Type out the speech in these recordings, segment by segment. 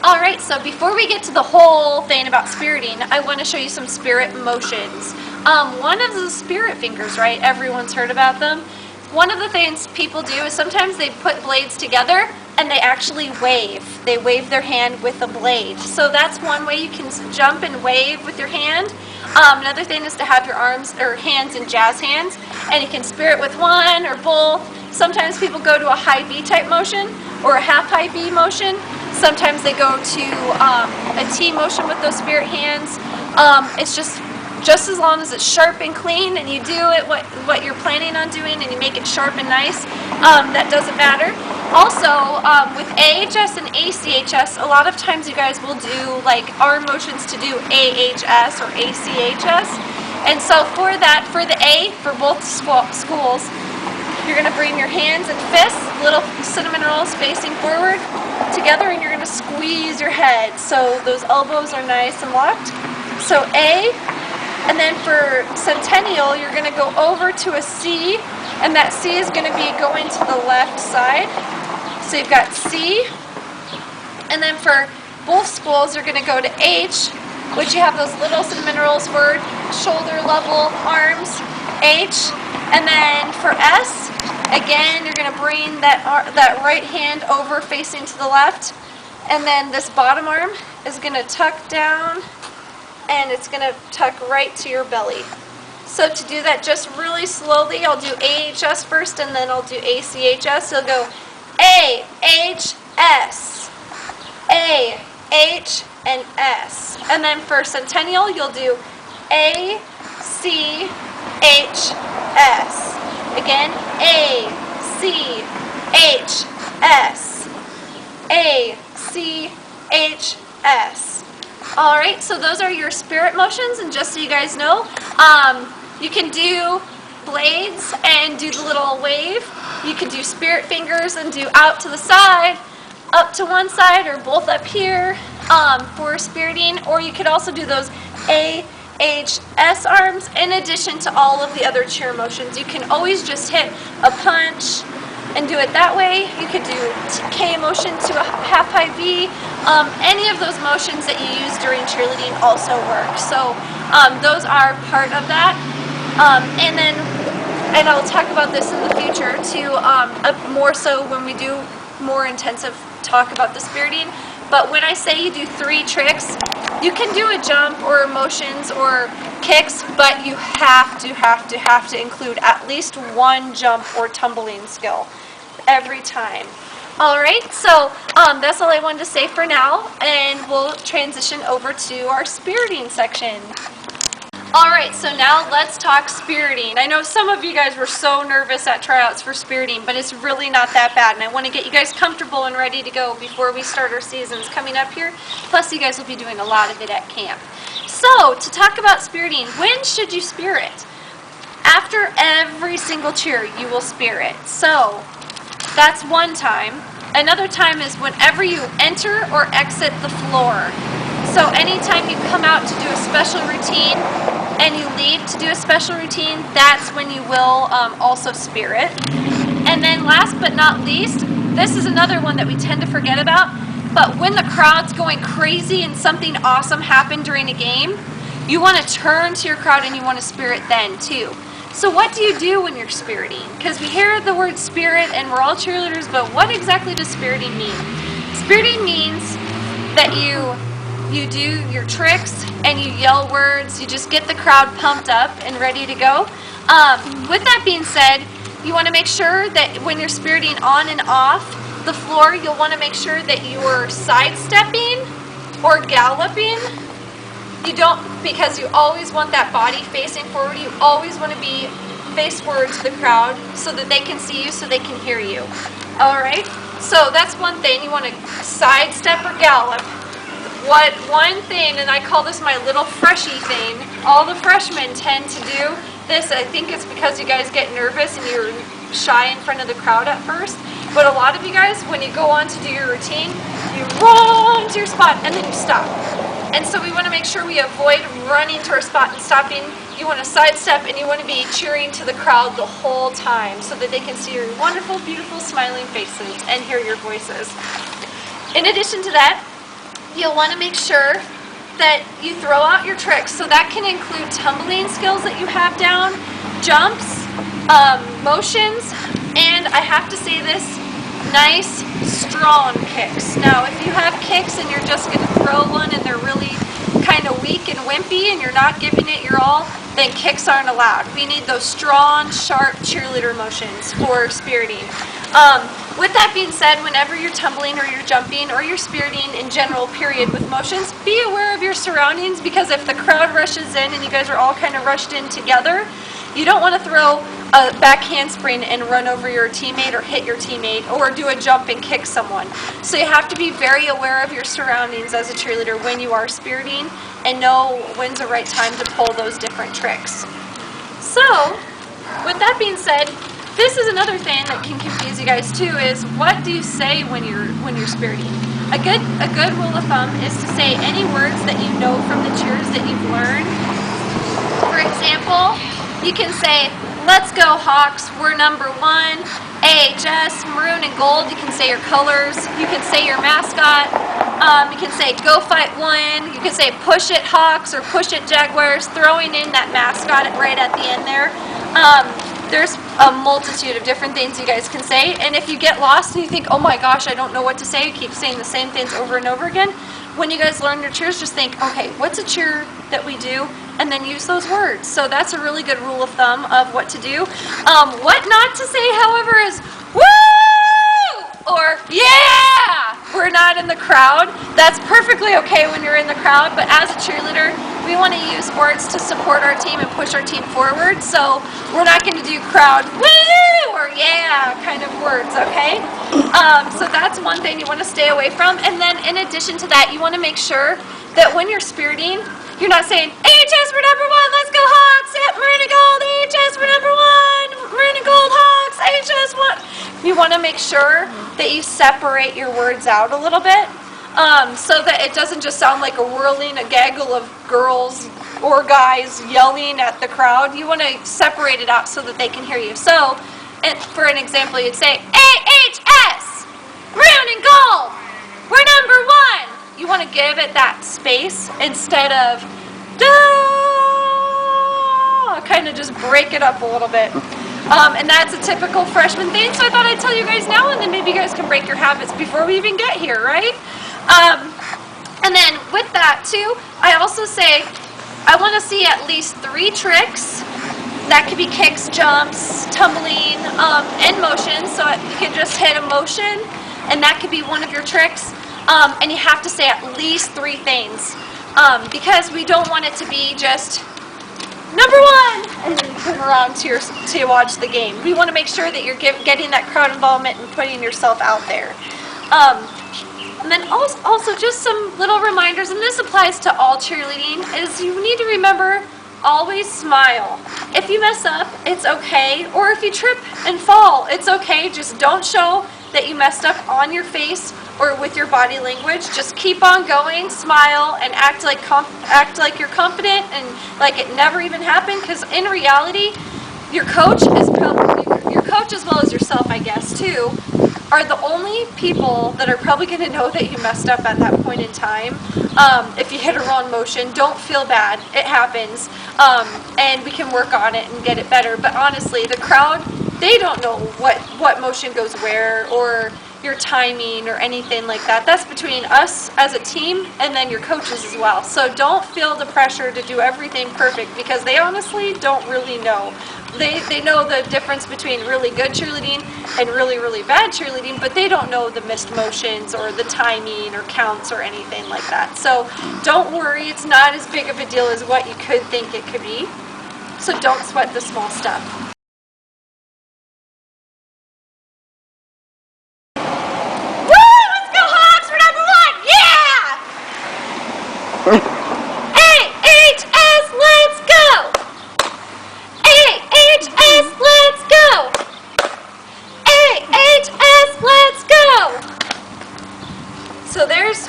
Alright, so before we get to the whole thing about spiriting, I want to show you some spirit motions. One of the spirit fingers, right? Everyone's heard about them. One of the things people do is sometimes they put blades together and they actually wave. They wave their hand with a blade. So that's one way you can jump and wave with your hand. Another thing is to have your arms or hands in jazz hands, and you can spirit with one or both. Sometimes people go to a high B type motion or a half high B motion. Sometimes they go to a T motion with those spirit hands. It's just as long as it's sharp and clean and you do it what you're planning on doing and you make it sharp and nice, that doesn't matter. Also, with AHS and ACHS, a lot of times you guys will do like arm motions to do AHS or ACHS. And so for that, for the A, for both schools, you're going to bring your hands and fists, little cinnamon rolls facing forward together, and you're going to squeeze your head so those elbows are nice and locked. So A, and then for Centennial, you're going to go over to a C, and that C is going to be going to the left side. So you've got C, and then for both schools, you're going to go to H, which you have those little cinnamon rolls for shoulder level arms, H, and then for S, again, you're going to bring that right hand over facing to the left, and then this bottom arm is going to tuck down, and it's going to tuck right to your belly. So to do that just really slowly, I'll do AHS first, and then I'll do ACHS. So go A, H, S, A, H, and S. And then for Centennial, you'll do A, C, H, S. Again, A, C, H, S. A, C, H, S. Alright, so those are your spirit motions, and just so you guys know, you can do blades and do the little wave. You can do spirit fingers and do out to the side, up to one side, or both up here for spiriting, or you could also do those AHS arms in addition to all of the other cheer motions. You can always just hit a punch and do it that way. You could do K motion to a half high V. Any of those motions that you use during cheerleading also work. So those are part of that. And I'll talk about this in the future too, more so when we do more intensive talk about the spiriting. But when I say you do 3 tricks, you can do a jump or motions or kicks, but you have to include at least one jump or tumbling skill every time. Alright, so that's all I wanted to say for now, and we'll transition over to our spiriting section. Alright, so now let's talk spiriting. I know some of you guys were so nervous at tryouts for spiriting, but it's really not that bad, and I want to get you guys comfortable and ready to go before we start our seasons coming up here. Plus, you guys will be doing a lot of it at camp. So, to talk about spiriting, when should you spirit? After every single cheer, you will spirit. So, that's one time. Another time is whenever you enter or exit the floor. So anytime you come out to do a special routine and you leave to do a special routine, that's when you will also spirit. And then last but not least, this is another one that we tend to forget about, but when the crowd's going crazy and something awesome happened during a game, you want to turn to your crowd and you want to spirit then too. So what do you do when you're spiriting? Because we hear the word spirit and we're all cheerleaders, but what exactly does spiriting mean? Spiriting means that you do your tricks and you yell words, you just get the crowd pumped up and ready to go. With that being said, you want to make sure that when you're spiriting on and off the floor, you'll want to make sure that you're sidestepping or galloping. You don't, because you always want that body facing forward. You always want to be face forward to the crowd so that they can see you, so they can hear you. Alright? So that's one thing. You want to sidestep or gallop. One thing, and I call this my little freshie thing, all the freshmen tend to do this. I think it's because you guys get nervous and you're shy in front of the crowd at first. But a lot of you guys, when you go on to do your routine, you run to your spot and then you stop. And so we want to make sure we avoid running to our spot and stopping. You want to sidestep and you want to be cheering to the crowd the whole time so that they can see your wonderful, beautiful, smiling faces and hear your voices. In addition to that, you'll want to make sure that you throw out your tricks. So that can include tumbling skills that you have down, jumps, motions, and I have to say this, nice, strong kicks. Now, if you have kicks and you're just going to throw one and they're really kind of weak and wimpy and you're not giving it your all, then kicks aren't allowed. We need those strong, sharp cheerleader motions for spiriting. With that being said, whenever you're tumbling or you're jumping or you're spiriting in general, period, with motions, be aware of your surroundings, because if the crowd rushes in and you guys are all kind of rushed in together, you don't want to throw a back handspring and run over your teammate or hit your teammate or do a jump and kick someone. So you have to be very aware of your surroundings as a cheerleader when you are spiriting and know when's the right time to pull those different tricks. So, with that being said, this is another thing that can confuse you guys too, is what do you say when you're spiriting? A good rule of thumb is to say any words that you know from the cheers that you've learned. For example, you can say, "Let's go Hawks, we're number 1." AHS, maroon and gold, you can say your colors. You can say your mascot. You can say "Go Fight 1." You can say "Push it Hawks" or "Push it Jaguars," throwing in that mascot right at the end there. There's a multitude of different things you guys can say, and if you get lost and you think, "Oh my gosh, I don't know what to say," you keep saying the same things over and over again. When you guys learn your cheers, just think, okay, what's a cheer that we do? And then use those words. So that's a really good rule of thumb of what to do. What not to say, however, is "Woo!" or "Yeah!" We're not in the crowd. That's perfectly okay when you're in the crowd, but as a cheerleader, we want to use words to support our team and push our team forward. So we're not going to do crowd "Woo!" or "Yeah" kind of words, okay? So that's one thing you want to stay away from. And then in addition to that, you want to make sure that when you're spiriting, you're not saying, "AHS, we're number 1, let's go Hawks, yep, maroon and gold, AHS, we're number 1, maroon and gold Hawks, AHS, what?" You want to make sure that you separate your words out a little bit, so that it doesn't just sound like a gaggle of girls or guys yelling at the crowd. You want to separate it out so that they can hear you. So, for an example, you'd say, "AHS, maroon and gold, we're number 1." You want to give it that space instead of "Duh!" Kind of just break it up a little bit. And that's a typical freshman thing, so I thought I'd tell you guys now, and then maybe you guys can break your habits before we even get here, right? And then with that too, I also say, I want to see at least 3 tricks. That could be kicks, jumps, tumbling, and motion. So you can just hit a motion, and that could be one of your tricks. And you have to say at least 3 things, because we don't want it to be just "number 1" and then turn around to watch the game. We want to make sure that you're getting that crowd involvement and putting yourself out there. And then also just some little reminders, and this applies to all cheerleading, is you need to remember, always smile. If you mess up, it's okay, or if you trip and fall, it's okay. Just don't show that you messed up on your face or with your body language. Just keep on going, smile, and act like you're confident and like it never even happened, because in reality, your coach as well as yourself, I guess, too, are the only people that are probably going to know that you messed up at that point in time. If you hit a wrong motion, don't feel bad. It happens. And we can work on it and get it better. But honestly, the crowd, they don't know what motion goes where, or your timing or anything like that. That's between us as a team and then your coaches as well. So don't feel the pressure to do everything perfect, because they honestly don't really know. They know the difference between really good cheerleading and really, really bad cheerleading, but they don't know the missed motions or the timing or counts or anything like that. So don't worry, it's not as big of a deal as what you could think it could be. So don't sweat the small stuff. AHS, let's go! AHS, let's go! AHS, let's go! So there's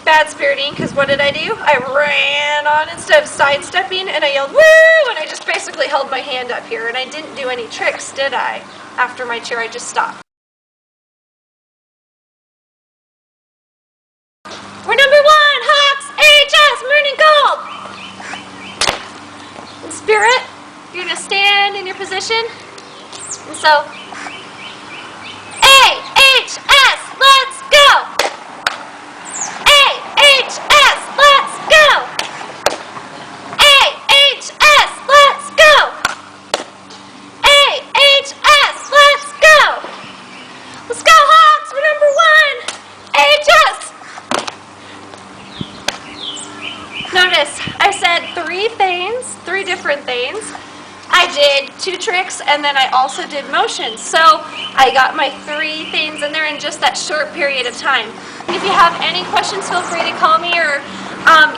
bad spiriting, because what did I do? I ran on instead of sidestepping, and I yelled, "Woo!" And I just basically held my hand up here, and I didn't do any tricks, did I? After my cheer, I just stopped. We're number 1! motion. And so, A-H-S, let's go! A-H-S, let's go! A-H-S, let's go! A-H-S, let's go! Let's go, Hawks, we're number 1! A-H-S! Notice, I said 3 different things. I did 2 tricks, and then I also did motions. So I got my 3 things in there in just that short period of time. And if you have any questions, feel free to call me or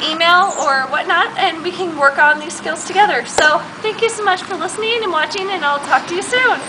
email or whatnot, and we can work on these skills together. So thank you so much for listening and watching, and I'll talk to you soon.